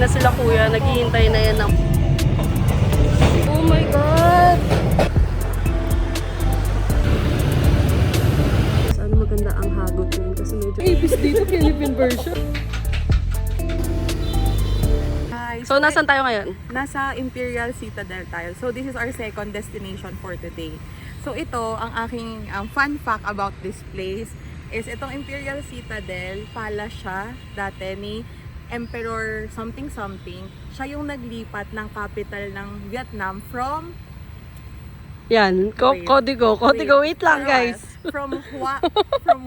na sila kuya. Naghihintay na yan ng... Oh my God! Sana maganda ang hagot yun kasi medyo... Ibis dito, Philippine version. So, nasan tayo ngayon? Nasa Imperial Citadel tayo. So, this is our second destination for today. So, ito, ang aking fun fact about this place is itong Imperial Citadel, pala siya dati ni Emperor something-something. Siya yung naglipat ng capital ng Vietnam from... Yan, Codigo, wait lang guys. From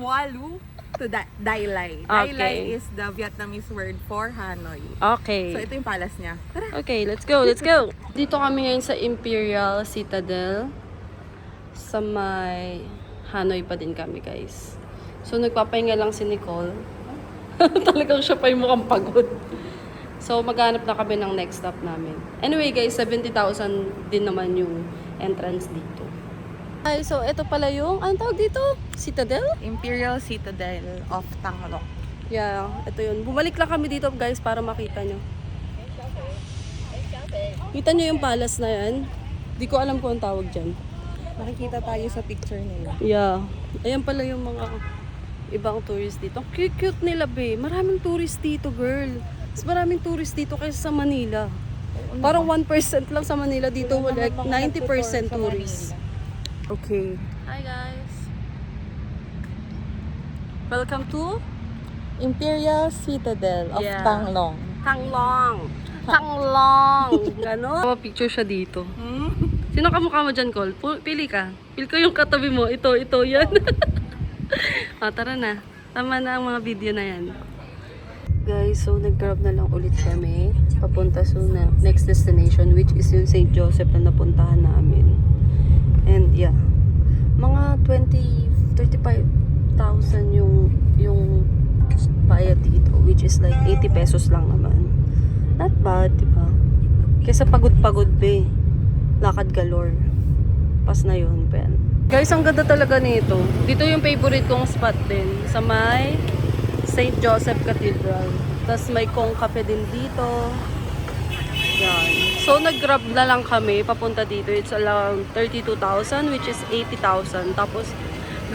Walu to Dai Lai. Okay. Dai Lai is the Vietnamese word for Hanoi. Okay. So, ito yung palace niya. Tara! Okay, let's go. Dito kami ngayon sa Imperial Citadel. Sa may Hanoi pa din kami, guys. So, nagpapahinga lang si Nicole. Talagang siya pa yung mukhang pagod. So, maghanap na kami ng next stop namin. Anyway, guys, 70,000 din naman yung entrance dito. Ay, so, ito pala yung, anong tawag dito? Citadel? Imperial Citadel of Tanglok. Yeah, ito yun. Bumalik lang kami dito, guys, para makita nyo. Kita nyo yung palace na yan? Di ko alam kung ang tawag dyan. Makikita tayo sa picture nila. Yeah. Ayan pala yung mga ibang tourist dito. Cute nila, be. Maraming tourist dito, girl. Mas maraming tourist dito kaysa sa Manila. Parang 1% lang sa Manila dito. Like 90% tourist. Okay. Hi, guys. Welcome to Imperial Citadel of Yeah. Tanglong. Tanglong. Gano'n. Picture siya dito. Sino kamukha mo dyan, Col? Pili ka. Pili ko yung katabi mo. Ito, yan. Tara na. Tama na ang mga video na yan. Guys, so nag-grab na lang ulit kami. Papunta sa next destination, which is yung St. Joseph na napuntahan namin. And yeah, mga 35,000 yung bayad dito, which is like 80 pesos lang naman. Not bad, diba? Kesa pagod-pagod, be. Lakad galore. Pas na yun, pen. Guys, ang ganda talaga nito. Dito yung favorite kong spot din. Sa may St. Joseph Cathedral. Tapos may Kong Cafe din dito. Yan. So, nag-grab na lang kami papunta dito. It's around 32,000, which is 80,000. Tapos,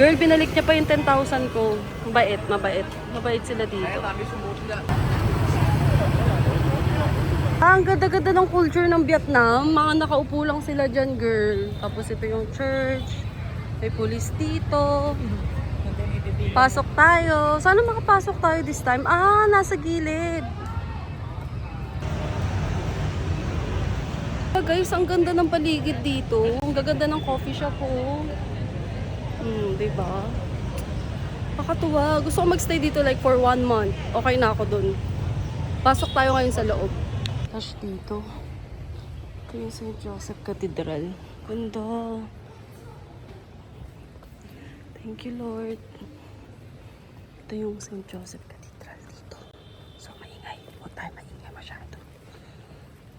girl, binalik niya pa yung 10,000 ko. Mabait. Mabait sila dito. Ang ganda-ganda ng culture ng Vietnam. Mga nakaupo lang sila dyan, girl. Tapos ito yung church. May police dito. Pasok tayo. Sana makapasok tayo this time. Nasa gilid. Guys, ang ganda ng paligid dito. Ang gaganda ng coffee shop, oh. Diba? Nakakatuwa. Gusto ko magstay dito like for 1 month. Okay na ako dun. Pasok tayo ngayon sa loob. Tapos dito. Ito yung St. Joseph Cathedral. Ganda. Thank you, Lord. Ito yung St. Joseph Cathedral dito. So, maingay. Huwag tayo maingay masyado.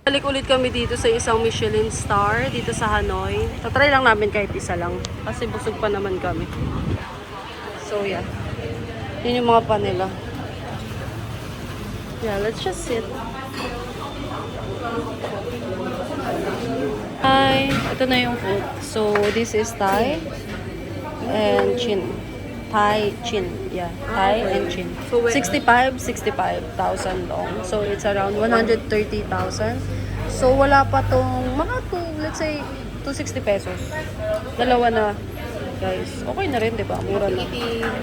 Balik ulit kami dito sa isang Michelin star dito sa Hanoi. Tatry lang namin kahit isa lang. Kasi busog pa naman kami. So, yeah. Yun yung mga pa nila. Yeah, let's just sit. Hi! Ito na yung food. So, this is Thai and Chin. Thai, Chin. Yeah, Thai and Chin. 65,000 long. So, it's around 130,000. So, wala pa tong mga let's say, 260 pesos. Dalawa na, guys. Okay na rin, diba? Mura na.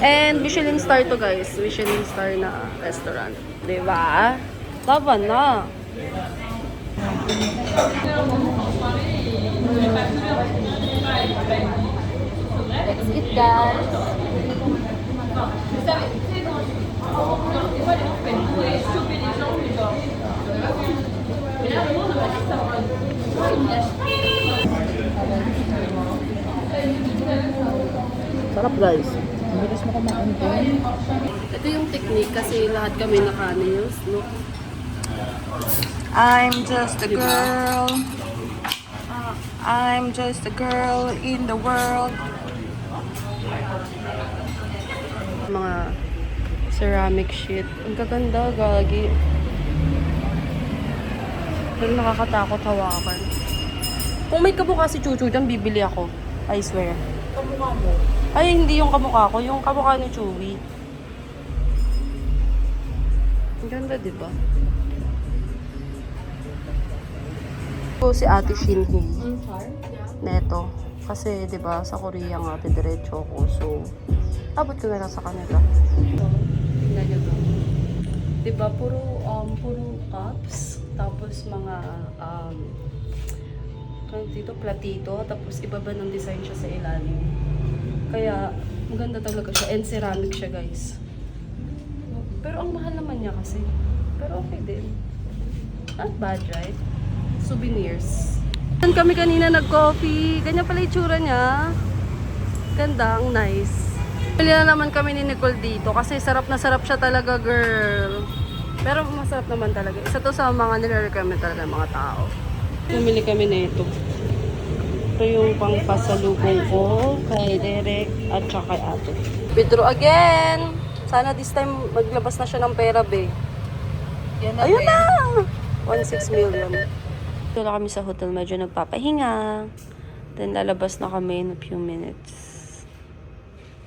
And Michelin star to, guys. Michelin star na restaurant. Diba? Laban na. Let's eat, guys. Sarap, guys. Bilis mo kumain din. Ito yung technique kasi lahat kami naka-nails. Look. I'm just a girl. I'm just a girl in the world. Mga ceramic sheet. Ang gaganda, gagi. Pero nakakatakot hawakan. Kung may kamukha si Chuchu dyan, bibili ako. I swear. Kamukha mo. Ay, hindi yung kamukha ko. Yung kamukha ni Chewy. Ang ganda, diba? So, si Ate Shinhee. Neto. Kasi, diba, sa Korea nga, diretso ko. So, abot ko na lang sa kanila. Tingnan nyo to. Diba, puro cups. Tapos, mga, dito, platito. Tapos, iba ba ng design siya sa ilalim. Kaya, maganda talaga siya. And ceramic siya, guys. Pero, ang mahal naman niya kasi. Pero, okay din. Not bad, right? Souvenirs. Doon kami kanina nag-coffee. Ganyan pala itsura niya. Ganda, ang nice. Pili na naman kami ni Nicole dito kasi sarap na sarap siya talaga, girl. Pero masarap naman talaga. Isa to sa mga nire-recommend talaga ng mga tao. Bumili kami nito. Ito yung pangpasalubong ko kay Derek at saka kay ate. Withdraw again! Sana this time maglabas na siya ng pera, be. Yan na. Ayun na! 1.6 million. Ito na kami sa hotel, medyo nagpapahinga. Then lalabas na kami in a few minutes.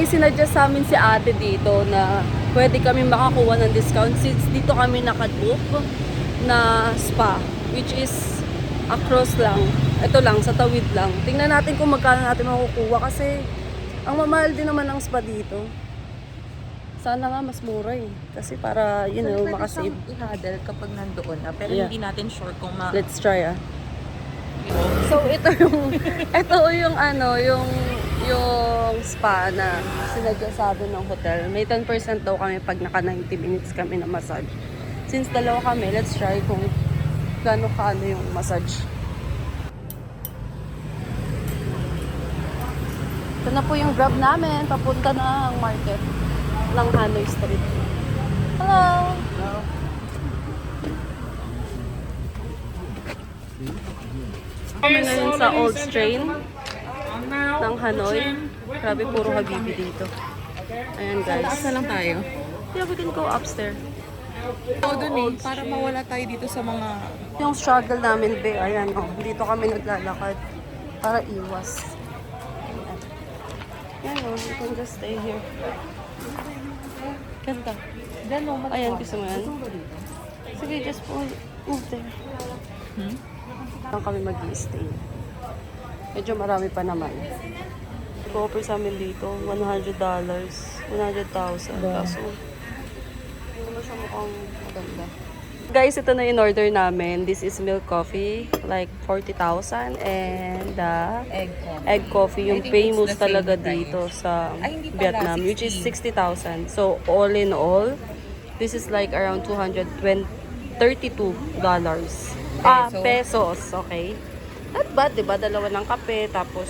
Sinadya sa amin si ate dito na pwede kami makakuha ng discount since dito kami nakabook na spa, which is across lang. Ito lang, sa tawid lang. Tingnan natin kung magkano natin makukuha kasi ang mamahal din naman ang spa dito. Sana nga mas mura eh. Kasi para, you know, makasave. I-huddle kapag nandoon na. Pero Yeah. hindi natin sure kung Let's try So ito yung yung spa na sinadya sa amin ng hotel. May 10% daw kami pag naka 90 minutes kami na massage. Since dalawa kami, let's try kung gaano kaano yung massage. Ito na po yung grab namin, papunta na ang market ng Hanoi Street. Hello! Kami ngayon sa Old Strain ng Hanoi. Grabe, puro habibi dito. Ayan, guys. Asa lang tayo. Yeah, we can go upstairs. Oo, dun eh. Para mawala tayo dito sa mga... Yung struggle namin, be, ayan, oh. Dito kami naglalakad para iwas. Ayan, oh. You can just stay here. Ganda. Ayan, gusto mo yan? Sige, just move there. Saan kami mag-i-stay? Medyo marami pa naman. I-offer sa amin dito, $100. 100,000. Kaso, hindi naman siya mukhang maganda. Guys, ito na in-order namin. This is milk coffee, like 40,000. And egg coffee, yung I think famous it's the same talaga price. dito sa Ay, hindi pala, Vietnam, which is 60,000. So, all in all, this is like around $232. Pesos, okay? Not bad, diba? Dalawa ng kape, tapos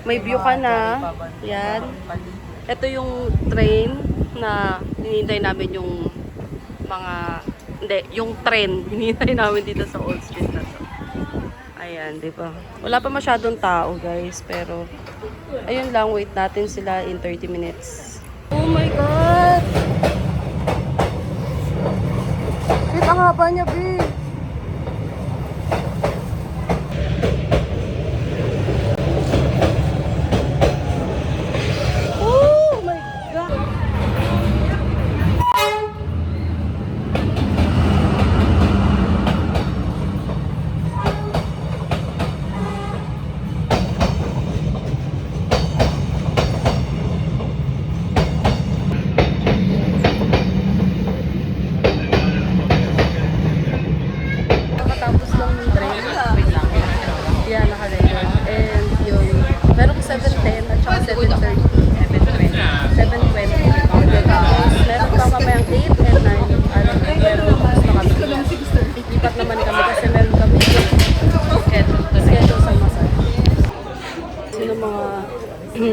may view ka na. Yan. Ito yung train na hinihintay namin yung mga... Hindi, yung train. Hinihintay namin dito sa Old Street na to. Ayan, diba? Wala pa masyadong tao, guys. Pero, ayun lang, wait natin sila in 30 minutes. Oh my God! Wait, ang haba niya, babe. Oh my God! Nakatapos lang yung train. Yeah, naka-record. And yun, merong 7:10 at saka 7:30. 7:20. Tapos meron pa mamayang 8 and 9. Pero tapos na kami. Lipat naman kami kasi meron kami schedule sa massage. Sino mga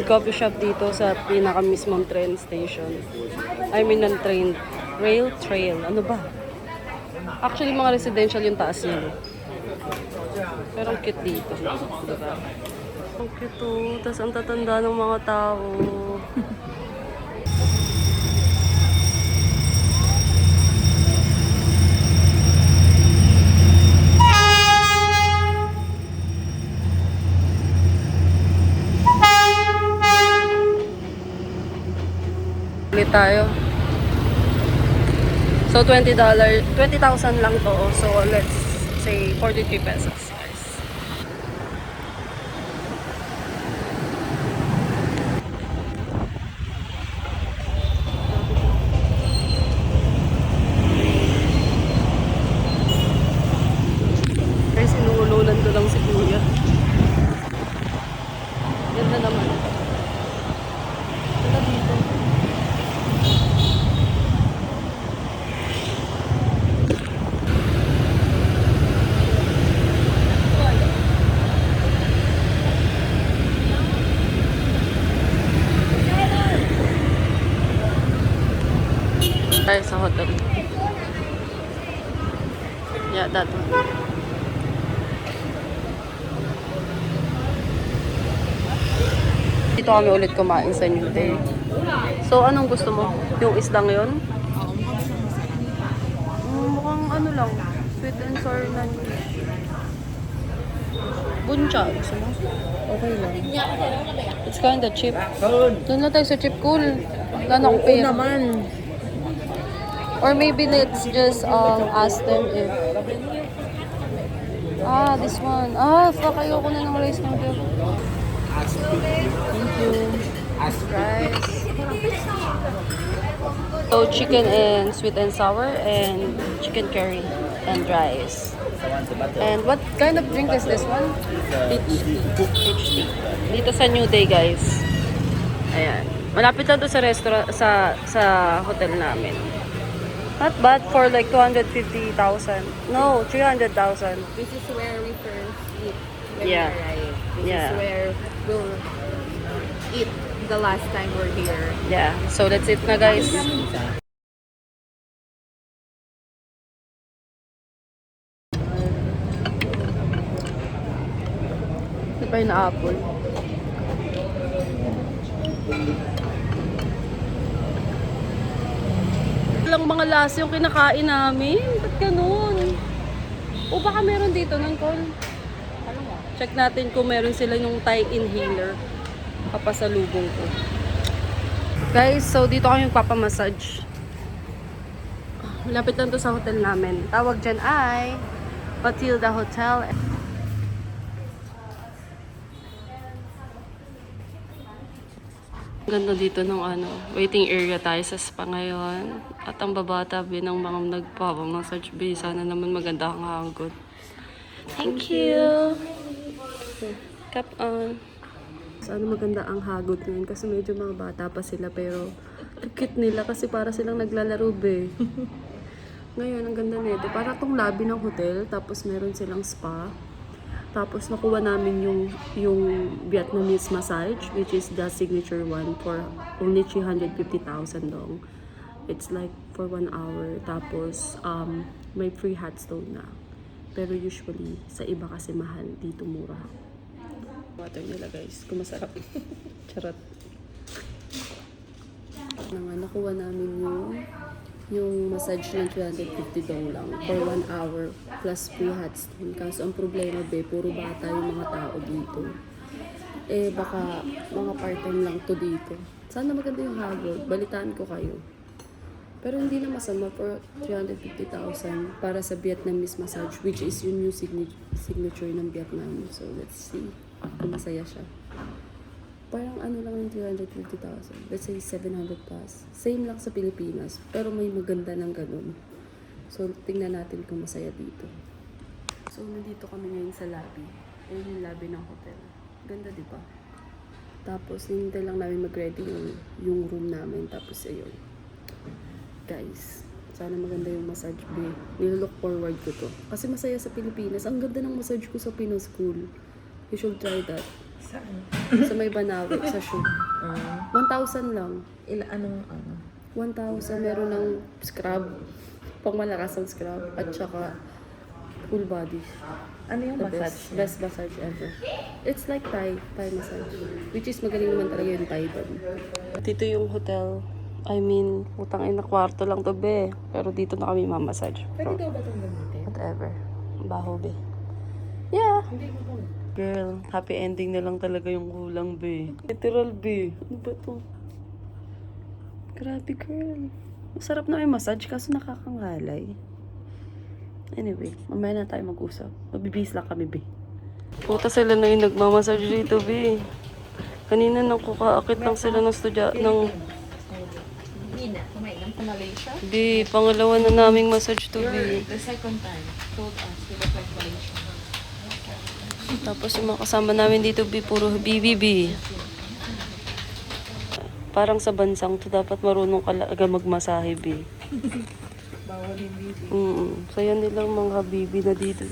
coffee shop dito sa pinaka mismong train station. I mean, ng train. Trail. Ano ba? Actually, mga residential yung taas niya. Pero ang cute dito. Diba? Ang cute to. Tapos ang tatanda ng mga tao. tayo. So, $20, 20,000 lang to. So, let's say 43 pesos, guys. Guys, inuululan ko lang si Kuya. Ganda naman. Ganda dito. Tayo sa hotel. Yeah, that one. Dito kami ulit kumain sa New Day. So, anong gusto mo? Yung islang yun? Oo, mukhang siyang masarap. Mukhang ano lang, sweet and sour na. Buncha, gusto mo? Okay lang. It's kinda cheap. Doon lang tayo sa cheap cool. Wala na akong pera. naman. Or maybe let's just ask them if... this one. Fuck, ayoko na ng rice noodle. Thank you. Rice. So, chicken and sweet and sour and chicken curry and rice. And what kind of drink is this one? Peach tea. Dito sa New Day, guys. Ayan. Malapit lang to sa restaurant, sa hotel namin. Not bad for like 250,000. No, 300,000. This is where we first eat when Yeah. we arrive. This Yeah. is where we'll eat the last time we're here. Yeah. So, that's it na, guys. Ito pa yung apple. Walang mga lasa yung kinakain namin. Ba't ganun? O baka meron dito nun, Col? Check natin kung meron sila yung Thai inhaler. Papasalubong ko. Guys, so dito kami magpapamassage. Malapit lang to sa hotel namin. Tawag dyan ay Matilda Hotel. Ganda dito ng waiting area tayo sa spa ngayon. At ang babatabi ng mga nagpapamassage bay. Sana naman maganda ang hanggot. Thank you. Cap on. Sana maganda ang hagot ngayon kasi medyo mga bata pa sila pero cute nila kasi para silang naglalaro be. Ngayon, ang ganda nito. Para tong lobby ng hotel tapos meron silang spa. Tapos nakuha namin yung Vietnamese massage which is the signature one for only 350,000 dong. It's like for 1 hour. Tapos may free hot stone na. Pero usually sa iba kasi mahal, dito mura. Water nila guys, kung masarap. Charot. Nakuha namin yung massage ng 250 dong lang for 1 hour plus free hot stone. Kaso ang problema be, puro bata yung mga tao dito. Baka mga part-time lang to dito. Sana maganda yung hagod. Balitaan ko kayo. Pero hindi na masama for 350,000 para sa Vietnamese massage which is yung new signature ng Vietnam. So let's see kung masaya siya. Parang lang yung 350,000. Let's say 700 plus. Same lang sa Pilipinas. Pero may maganda ng ganun. So, tingnan natin kung masaya dito. So, nandito kami ngayon sa lobby. Ayun yung lobby ng hotel. Ganda, di ba? Tapos, hinintay lang namin mag-ready yung room namin. Tapos, ayun. Guys, sana maganda yung massage bay. Nilook forward ko to. Kasi masaya sa Pilipinas. Ang ganda ng massage ko sa Pinos School. You should try that. Saan? Sa may Banawe, sa shoe. 1,000 lang. 1,000. Meron ng scrub. Pang malakas ang scrub. At saka full body. Ano yung The best massage ever. It's like Thai massage. Which is magaling naman talaga yung Thai doon. Dito yung hotel. I mean, utang ina kwarto lang to be. Pero dito na kami mamassage. Pwede daw ba itong gamitin? Whatever. Baho be. Yeah. Hindi ko po. Girl, happy ending na lang talaga yung kulang, be. Literal, be. Ano ba to? Grabe, girl. Masarap na may massage kaso nakakangalay. Anyway, mamaya na tayo mag-usap. Mabibihis lang kami, be. Puta sila na yung nagmamassage dito, be. Kanina nang kukaakit lang sila ng Hindi na. Kumain sa Malaysia. Be, pangalawa na naming massage to, be. The second time, told us to look like Malaysia. Tapos yung mga kasama namin dito, be, puro BBB. Parang sa bansang to, dapat marunong ka talaga magmasahe, be. Bawal yung baby. Saya nilang mga bibi na dito.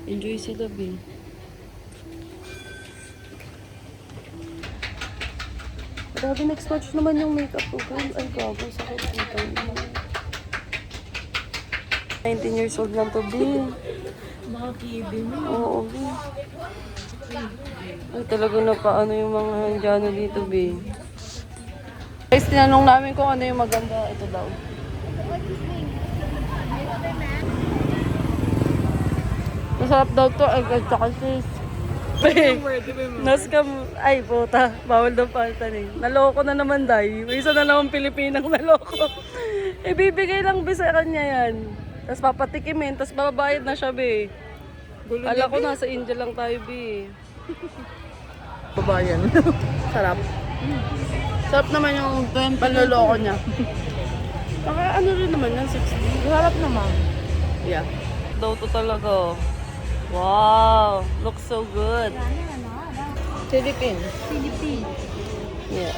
Enjoy sila, be. Grabe, next match naman yung makeup ko. Ay, gago. Sakit nito. 19 years old lang to, be. Mga kidding. Oo, be. Ay, talaga na paano yung mga Indiano dito, be. Guys, tinanong namin kung ano yung maganda. Ito daw. Masarap daw to. Ay, tsaka sis. Naskam. Ay, puta. Bawal daw palitan eh. Naloko na naman, day. May isa na naman Pilipinang naloko. Ibibigay lang ba sa kanya yan? Tapos papatikimin. Tapos babayad na siya, be. Ala ko, nasa India lang tayo, be. Babayan. Sarap. Sarap naman yung panloloko niya. Saka ano rin naman yan, 60. Harap naman. Yeah. Daw to talaga. Wow, looks so good. Philippines. Yeah.